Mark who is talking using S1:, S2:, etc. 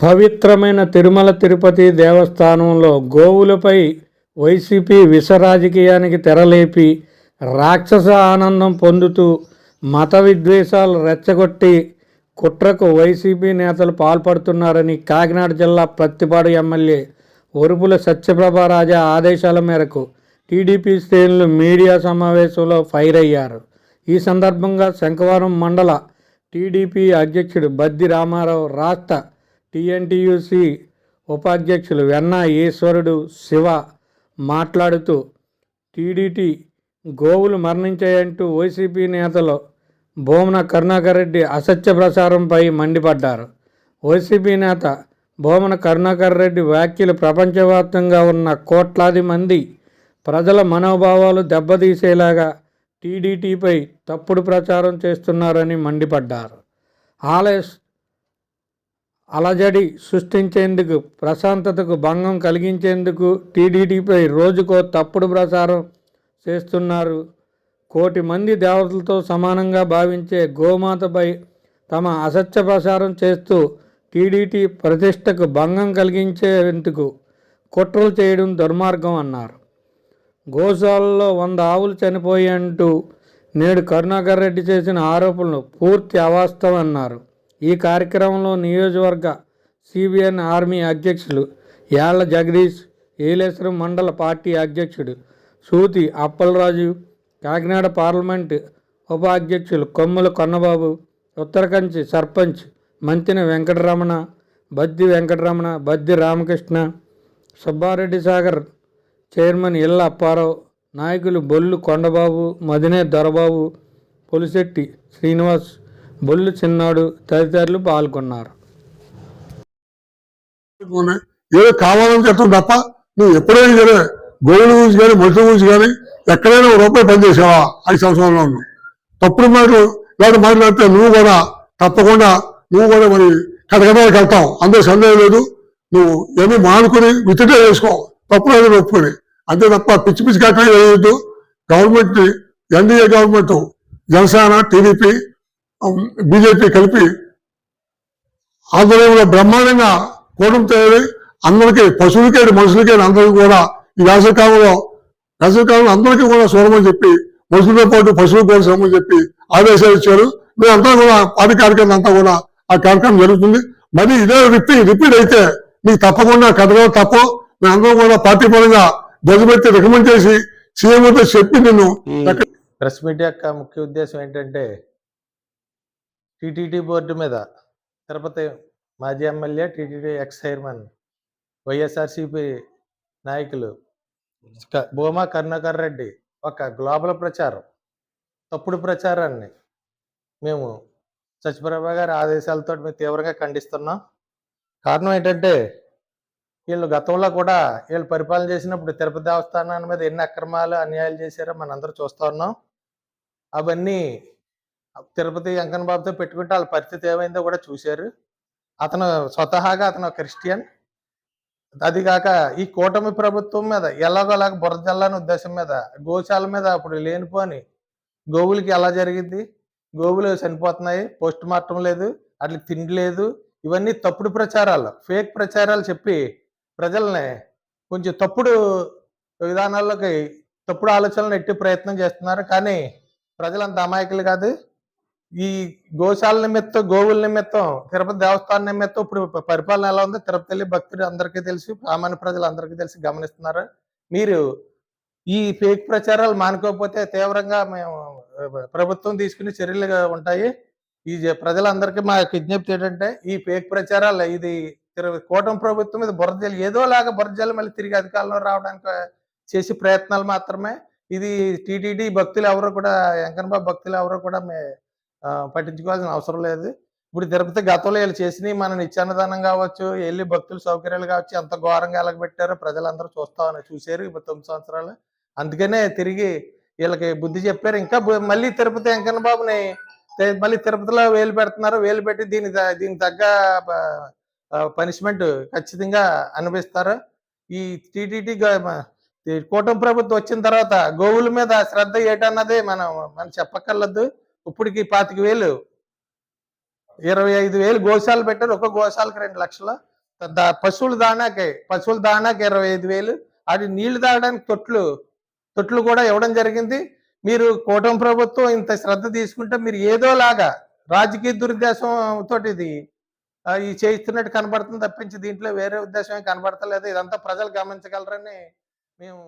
S1: పవిత్రమైన తిరుమల తిరుపతి దేవస్థానంలో గోవులపై వైసీపీ విష రాజకీయానికి తెరలేపి రాక్షస ఆనందం పొందుతూ మత విద్వేషాలు రెచ్చగొట్టి కుట్రకు వైసీపీ నేతలు పాల్పడుతున్నారని కాకినాడ జిల్లా ప్రత్తిపాడు ఎమ్మెల్యే ఒరుపుల సత్యప్రభారాజా ఆదేశాల మేరకు టీడీపీ శ్రేణులు మీడియా సమావేశంలో ఫైర్ అయ్యారు. ఈ సందర్భంగా శంఖవరం మండల టీడీపీ అధ్యక్షుడు బద్ది రామారావు, రాష్ట్ర టీఎన్టీయూసీ ఉపాధ్యక్షులు వెన్న ఈశ్వరుడు శివ మాట్లాడుతూ టీడీటీ గోవులు మరణించాయంటూ వైసీపీ నేతలు భూమన కరుణాకర్ రెడ్డి అసత్య ప్రచారంపై మండిపడ్డారు. వైసీపీ నేత భూమన కరుణాకర్ రెడ్డి వ్యాఖ్యలు ప్రపంచవ్యాప్తంగా ఉన్న కోట్లాది మంది ప్రజల మనోభావాలు దెబ్బతీసేలాగా టీడీటీపై తప్పుడు ప్రచారం చేస్తున్నారని మండిపడ్డారు. అలజడి సృష్టించేందుకు, ప్రశాంతతకు భంగం కలిగించేందుకు టీడీటీపై రోజుకో తప్పుడు ప్రచారం చేస్తున్నారు. కోటి మంది దేవతలతో సమానంగా భావించే గోమాతపై తమ అసత్య ప్రచారం చేస్తూ టీడీటీ ప్రతిష్టకు భంగం కలిగించేందుకు కుట్రలు చేయడం దుర్మార్గం అన్నారు. గోశాలలో 100 ఆవులు చనిపోయాయంటూ నేడు కరుణాకర్ రెడ్డి చేసిన ఆరోపణలు పూర్తి అవాస్తవం అన్నారు. ఈ కార్యక్రమంలో నియోజకవర్గ సిబిఎన్ ఆర్మీ అధ్యక్షులు యాళ్ల జగదీష్, ఏలేశ్వరం మండల పార్టీ అధ్యక్షుడు సూతి అప్పలరాజు, కాకినాడ పార్లమెంటు ఉపాధ్యక్షులు కొమ్ముల కొన్నబాబు, ఉత్తరకంచి సర్పంచ్ మంతిన వెంకటరమణ, బద్ది రామకృష్ణ, సుబ్బారెడ్డి సాగర్ చైర్మన్ ఇళ్ళ అప్పారావు, నాయకులు బొల్లు కొండబాబు, మదినే దొరబాబు, పొలిశెట్టి శ్రీనివాస్, బొల్లు చిన్నాడు తదితరులు పాల్గొన్నారు.
S2: ఏదో కావాలని చెప్తాం తప్ప నువ్వు ఎప్పుడైనా సరే గోవుల గురించి కానీ మనుషుల గురించి కానీ ఎక్కడైనా ₹1 పనిచేసావా 5 సంవత్సరాల్లో? తప్పుడు మాట్లాడితే నువ్వు కూడా తప్పకుండా మరి కటకటాలకు వెళ్తావు, అందులో సందేహం లేదు. నువ్వు ఏమీ మానుకుని విత్డ్రా చేసుకో, తప్పుడు ఒప్పుకొని, అంతే తప్ప పిచ్చి పిచ్చి కట్టడం వేయద్దు. Government, NDA government, Janasena, TDP, BJP కలిపి ఆంధ్రప్రదేశ్లో బ్రహ్మాండంగా కూటమి తయారై అందరికీ, పశువులకి మనుషులకి అందరికీ కూడా ఈ వేసవికాలంలో అందరికీ కూడా చూడమని చెప్పి, మనుషులతో పాటు పశువులు కూడా చూడమని చెప్పి ఆదేశాలు ఇచ్చారు. మేమంతా కూడా పార్టీ కార్యక్రమం అంతా కూడా ఆ కార్యక్రమం జరుగుతుంది. మరి ఇదే రిపీట్ అయితే నీకు తప్పకుండా కథలో తప్ప మేమందరం కూడా పార్టీ పరంగా ధ్వజమెత్తి రికమెండ్ చేసి సీఎంతో చెప్పి నిన్ను.
S3: ప్రెస్ మీట్ యొక్క ముఖ్య ఉద్దేశం ఏంటంటే, టీటీడీ బోర్డు మీద తిరుపతి మాజీ MLA, TTD X chairman, YSRCP నాయకులు భూమా కరుణాకర్ రెడ్డి ఒక గ్లోబల్ ప్రచారం, తప్పుడు ప్రచారాన్ని మేము సత్యప్రభ గారి ఆదేశాలతో మేము తీవ్రంగా ఖండిస్తున్నాం. కారణం ఏంటంటే, వీళ్ళు గతంలో కూడా వీళ్ళు పరిపాలన చేసినప్పుడు తిరుపతి దేవస్థానాన్ని మీద ఎన్ని అక్రమాలు, అన్యాయాలు చేశారో మనందరూ చూస్తూ ఉన్నాం. అవన్నీ తిరుపతి వెంకన్న బాబుతో పెట్టుకుంటే వాళ్ళ పరిస్థితి ఏమైందో కూడా చూశారు. స్వతహాగా అతను క్రిస్టియన్. అది కాక ఈ కూటమి ప్రభుత్వం మీద ఎలాగోలాగ బురద జల్లని ఉద్దేశం మీద గోశాల మీద అప్పుడు లేనిపోని గోవులకి ఎలా జరిగింది, గోవులు చనిపోతున్నాయి, పోస్ట్ మార్టం లేదు, వాటికి తిండి లేదు, ఇవన్నీ తప్పుడు ప్రచారాలు, ఫేక్ ప్రచారాలు చెప్పి ప్రజల్ని కొంచెం తప్పుడు విధానాల్లోకి, తప్పుడు ఆలోచనలు నెట్టే ప్రయత్నం చేస్తున్నారు. కానీ ప్రజలంత అమాయకులు కాదు. ఈ గోశాల నిమిత్తం, గోవుల నిమిత్తం, తిరుపతి దేవస్థానం నిమిత్తం ఇప్పుడు పరిపాలన ఎలా ఉందో తిరుపతి భక్తులు అందరికీ తెలిసి, సామాన్య ప్రజలు అందరికీ తెలిసి గమనిస్తున్నారు. మీరు ఈ ఫేక్ ప్రచారాలు మానుకోకపోతే తీవ్రంగా మేము ప్రభుత్వం తీసుకునే చర్యలు ఉంటాయి. ఈ ప్రజలందరికీ మా విజ్ఞప్తి ఏంటంటే, ఈ ఫేక్ ప్రచారాలు, ఇది కూటమి ప్రభుత్వం మీద బురదజల్లి, ఏదోలాగా బురదజల్లి మళ్ళీ తిరిగి అధికారంలో రావడానికి చేసే ప్రయత్నాలు మాత్రమే. ఇది టీటీడీ భక్తులు ఎవరు కూడా, వెంకన్నబాబు భక్తులు ఎవరు కూడా పట్టించుకోవాల్సిన అవసరం లేదు. ఇప్పుడు తిరుపతి గతంలో వీళ్ళు చేసినవి, మన నిత్యాన్నదానం కావచ్చు, వెళ్ళి భక్తుల సౌకర్యాలు కావచ్చు, ఎంత ఘోరంగా ఎలగబెట్టారో ప్రజలందరూ చూశారు 9 సంవత్సరాలు. అందుకనే తిరిగి వీళ్ళకి బుద్ధి చెప్పారు. ఇంకా మళ్ళీ తిరుపతి వెంకన్న బాబుని మళ్ళీ తిరుపతిలో వేలు పెడుతున్నారు. వేలు పెట్టి దీనికి తగ్గ పనిష్మెంట్ ఖచ్చితంగా అనిపిస్తారు. ఈ టీటీడీ కూటమి ప్రభుత్వం వచ్చిన తర్వాత గోవుల మీద శ్రద్ధ ఏటన్నది మనం చెప్పక్కర్లేదు. ఇప్పటికి 25,000 25,000 గోశాలు పెట్టారు. ఒక గోశాలకు 2 లక్షలు. పశువుల దాణాకి 25,000, అది నీళ్లు తాగడానికి తొట్లు కూడా ఇవ్వడం జరిగింది. మీరు కూటమి ప్రభుత్వం ఇంత శ్రద్ధ తీసుకుంటే మీరు ఏదోలాగా రాజకీయ దురుద్దేశం తోటి ఇది చేయిస్తున్నట్టు కనబడుతుంది తప్పించి దీంట్లో వేరే ఉద్దేశం కనబడతలేదు. ఇదంతా ప్రజలు గమనించగలరని మేము